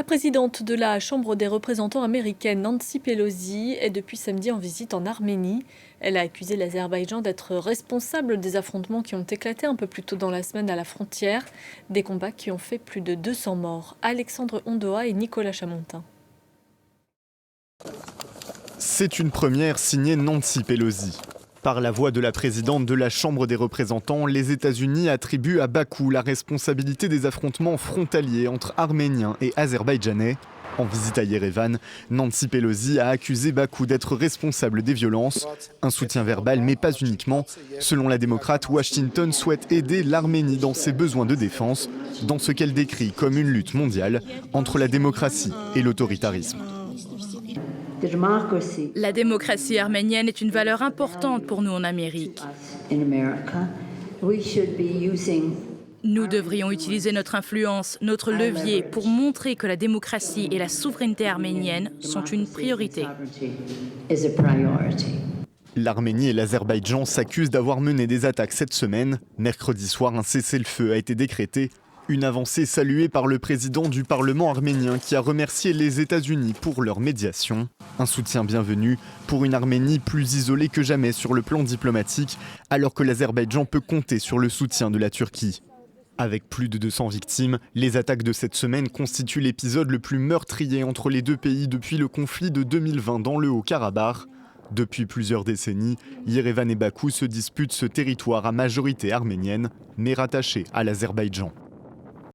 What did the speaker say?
présidente de la Chambre des représentants américaine, Nancy Pelosi, est depuis samedi en visite en Arménie. Elle a accusé l'Azerbaïdjan d'être responsable des affrontements qui ont éclaté un peu plus tôt dans la semaine à la frontière. Des combats qui ont fait plus de 200 morts. Alexandre Ondoa et Nicolas Chamontin. C'est une première signée Nancy Pelosi. Par la voix de la présidente de la Chambre des représentants, les États-Unis attribuent à Bakou la responsabilité des affrontements frontaliers entre Arméniens et Azerbaïdjanais. En visite à Yerevan, Nancy Pelosi a accusé Bakou d'être responsable des violences. Un soutien verbal, mais pas uniquement. Selon la démocrate, Washington souhaite aider l'Arménie dans ses besoins de défense, dans ce qu'elle décrit comme une lutte mondiale entre la démocratie et l'autoritarisme. La démocratie arménienne est une valeur importante pour nous en Amérique. Nous devrions utiliser notre influence, notre levier pour montrer que la démocratie et la souveraineté arménienne sont une priorité. L'Arménie et l'Azerbaïdjan s'accusent d'avoir mené des attaques cette semaine. Mercredi soir, un cessez-le-feu a été décrété. Une avancée saluée par le président du Parlement arménien qui a remercié les États-Unis pour leur médiation. Un soutien bienvenu pour une Arménie plus isolée que jamais sur le plan diplomatique, alors que l'Azerbaïdjan peut compter sur le soutien de la Turquie. Avec plus de 200 victimes, les attaques de cette semaine constituent l'épisode le plus meurtrier entre les deux pays depuis le conflit de 2020 dans le Haut-Karabakh. Depuis plusieurs décennies, Yerevan et Bakou se disputent ce territoire à majorité arménienne, mais rattaché à l'Azerbaïdjan.